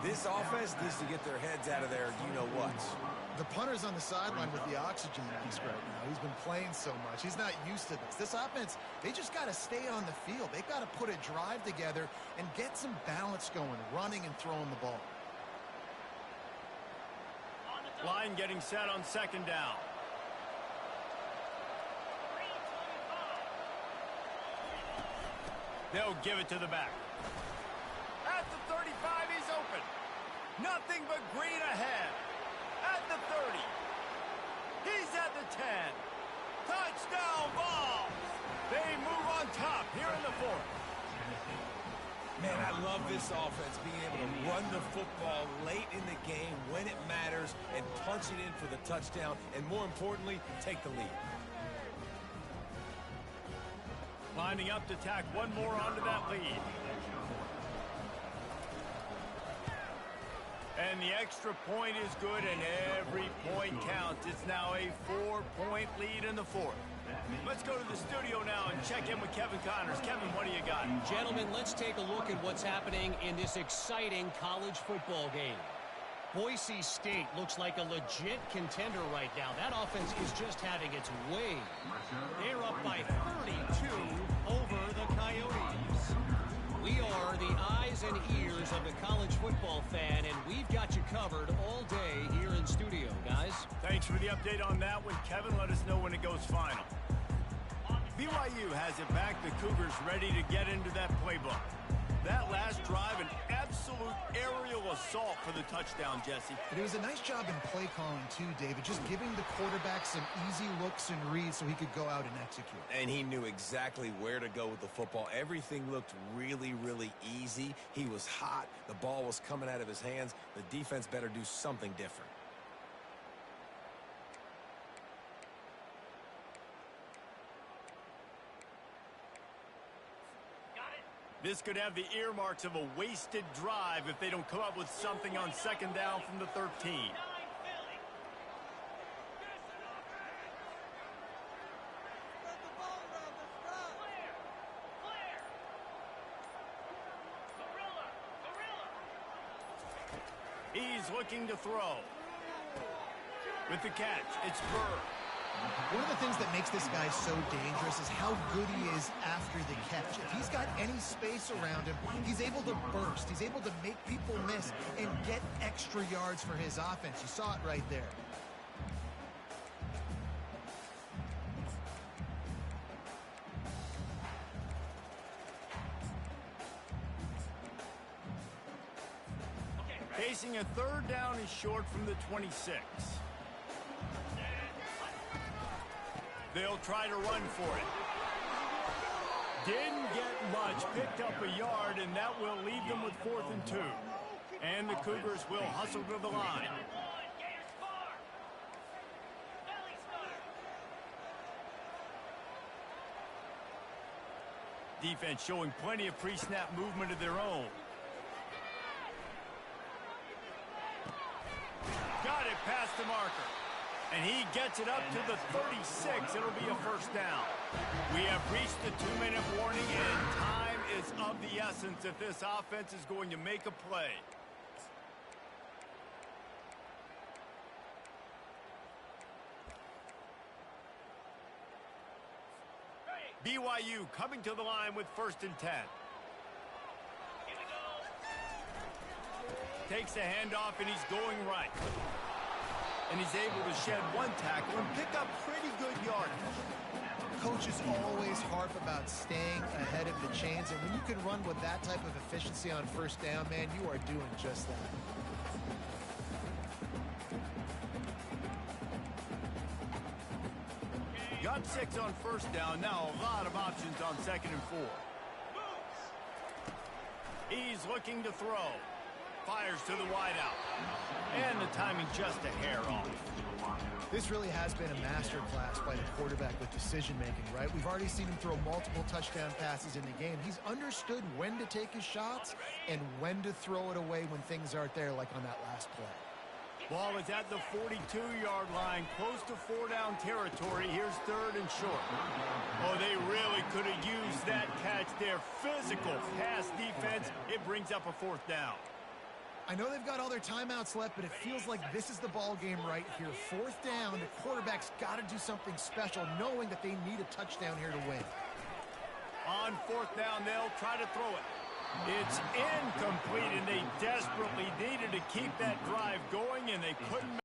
this offense needs to get their heads out of their you-know-whats.
The punter's on the sideline with the oxygen mask right now. He's been playing so much. He's not used to this. This offense, they just got to stay on the field. They've got to put a drive together and get some balance going, running and throwing the ball.
Line getting set on second down. They'll give it to the back. At the 35, he's open. Nothing but green ahead. At the 30. He's at the 10. Touchdown ball. They move on top here in the 4th.
Man, I love this offense, being able to run the football late in the game when it matters and punch it in for the touchdown, and more importantly, take the lead.
Lining up to tack one more onto that lead. And the extra point is good, and every point counts. It's now a 4-point lead in the 4th. Let's go to the studio now and check in with Kevin Connors. Kevin, what do you got?
Gentlemen, let's take a look at what's happening in this exciting college football game. Boise State looks like a legit contender right now. That offense is just having its way. They're up by 32 over the Coyotes. We are the eyes and ears of the college football fan, and we've got you covered all day here in studio, guys.
Thanks for the update on that one, Kevin. Let us know when it goes final. BYU has it back. The Cougars ready to get into that playbook. That last drive, an absolute aerial assault for the touchdown, Jesse.
But it was a nice job in play calling, too, David. Just giving the quarterback some easy looks and reads so he could go out and execute.
And he knew exactly where to go with the football. Everything looked really, really easy. He was hot. The ball was coming out of his hands. The defense better do something different.
This could have the earmarks of a wasted drive if they don't come up with something on second down from the 13. looking to throw. With the catch, it's Burr.
One of the things that makes this guy so dangerous is how good he is after the catch. If he's got any space around him, he's able to burst. He's able to make people miss and get extra yards for his offense. You saw it right there.
Facing a third down and short from the 26. They'll try to run for it. Didn't get much, picked up a yard, and that will leave them with 4th and 2. And the Cougars will hustle to the line. Defense showing plenty of pre-snap movement of their own. Got it past the marker. And he gets it up to the 36. It'll be a first down. We have reached the 2-minute warning, and time is of the essence if this offense is going to make a play. BYU coming to the line with 1st and 10. Takes the handoff, and he's going right. And he's able to shed one tackle and pick up pretty good yardage.
Coaches always harp about staying ahead of the chains, and when you can run with that type of efficiency on 1st down, man, you are doing just that.
Got 6 on 1st down. Now a lot of options on 2nd and 4. He's looking to throw. Fires to the wideout. And the timing just a hair off.
This really has been a masterclass by the quarterback with decision-making, right? We've already seen him throw multiple touchdown passes in the game. He's understood when to take his shots and when to throw it away when things aren't there, like on that last play.
Ball is at the 42-yard line, close to 4-down territory. Here's 3rd and short. Oh, they really could have used that catch there. Physical pass defense. It brings up a 4th down.
I know they've got all their timeouts left, but it feels like this is the ball game right here. 4th down, the quarterback's got to do something special, knowing that they need a touchdown here to win.
On 4th down, they'll try to throw it. It's incomplete, and they desperately needed to keep that drive going, and they couldn't.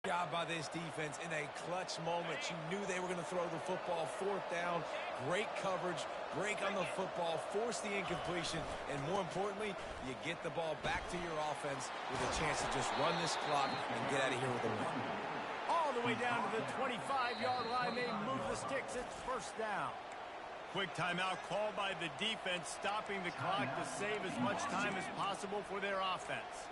Job by this defense in a clutch moment. You knew they were going to throw the football. 4th down, great coverage, break on the football, force the incompletion, and more importantly, you get the ball back to your offense with a chance to just run this clock and get out of here with a win.
All the way down to the 25-yard line, they move the sticks. It's 1st down. Quick timeout called by the defense, stopping the clock to save as much time as possible for their offense.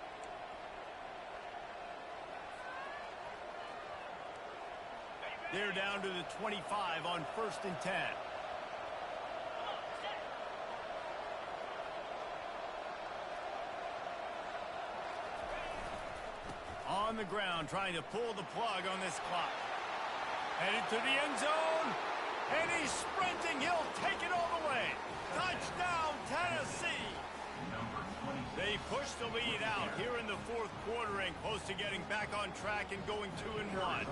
They're down to the 25 on 1st and 10. On the ground, trying to pull the plug on this clock. Headed to the end zone. And he's sprinting. He'll take it all the way. Touchdown, Tennessee. They push the lead out here in the 4th quarter and close to getting back on track and going 2-1.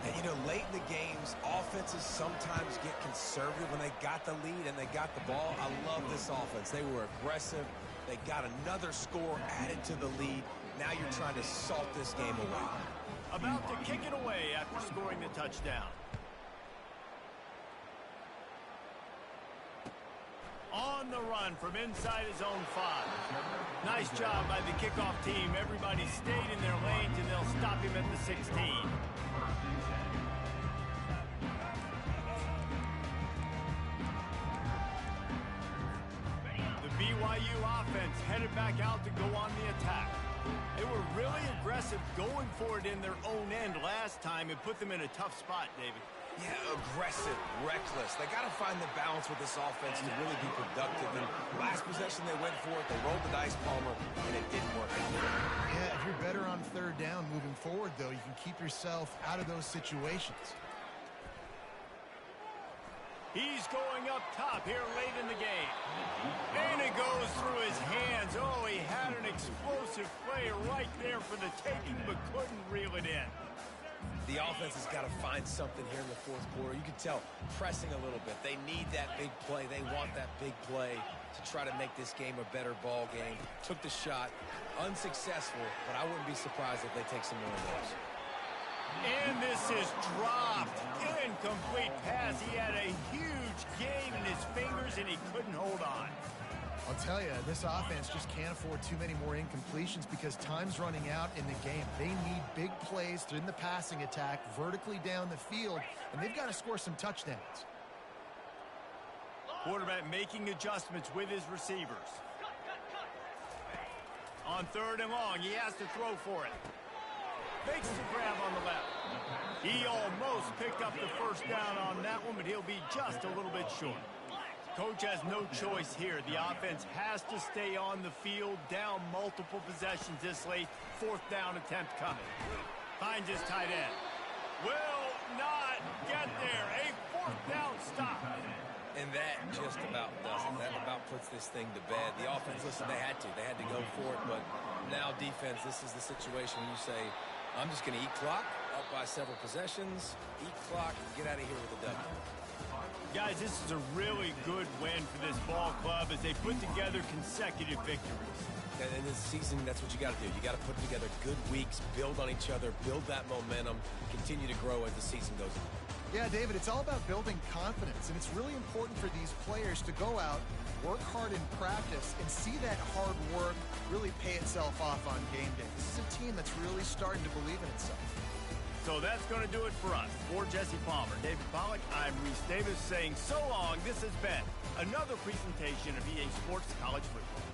And, you know, late in the games, offenses sometimes get conservative when they got the lead and they got the ball. I love this offense. They were aggressive. They got another score added to the lead. Now you're trying to salt this game away.
About to kick it away after scoring the touchdown. On the run from inside his own 5. Nice job by the kickoff team. Everybody stayed in their lanes, and they'll stop him at the 16. The BYU offense headed back out to go on the attack. They were really aggressive going for it in their own end last time. It put them in a tough spot, David.
Yeah, aggressive, reckless. They got to find the balance with this offense to really be productive. And last possession they went for it. They rolled the dice, Palmer, and it didn't work out.
Yeah, if you're better on 3rd down moving forward, though, you can keep yourself out of those situations.
He's going up top here late in the game. And it goes through his hands. Oh, he had an explosive play right there for the taking, but couldn't reel it in.
The offense has got to find something here in the fourth quarter. You can tell pressing a little bit. They need that big play. They want that big play to try to make this game a better ball game. Took the shot. Unsuccessful, but I wouldn't be surprised if they take some more of those.
And this is dropped. Incomplete pass. He had a huge gain in his fingers, and he couldn't hold on.
I'll tell you, this offense just can't afford too many more incompletions because time's running out in the game. They need big plays in the passing attack, vertically down the field, and they've got to score some touchdowns.
Quarterback making adjustments with his receivers. On 3rd and long, he has to throw for it. Makes the grab on the left. He almost picked up the first down on that one, but he'll be just a little bit short. Coach has no choice here. The offense has to stay on the field, down multiple possessions this late. 4th down attempt coming. Finds his tight end. Will not get there. A 4th down stop.
And that just about does it. That about puts this thing to bed. The offense, listen, they had to go for it, but now defense, this is the situation where you say, I'm just going to eat clock, up by several possessions, eat clock, and get out of here with a W.
Guys, this is a really good win for this ball club as they put together consecutive victories.
And in this season, that's what you got to do. You got to put together good weeks, build on each other, build that momentum, continue to grow as the season goes on.
Yeah, David, it's all about building confidence, and it's really important for these players to go out, work hard in practice, and see that hard work really pay itself off on game day. This is a team that's really starting to believe in itself.
So that's going to do it for us. For Jesse Palmer, David Pollack, I'm Reese Davis saying so long. This has been another presentation of EA Sports College Football.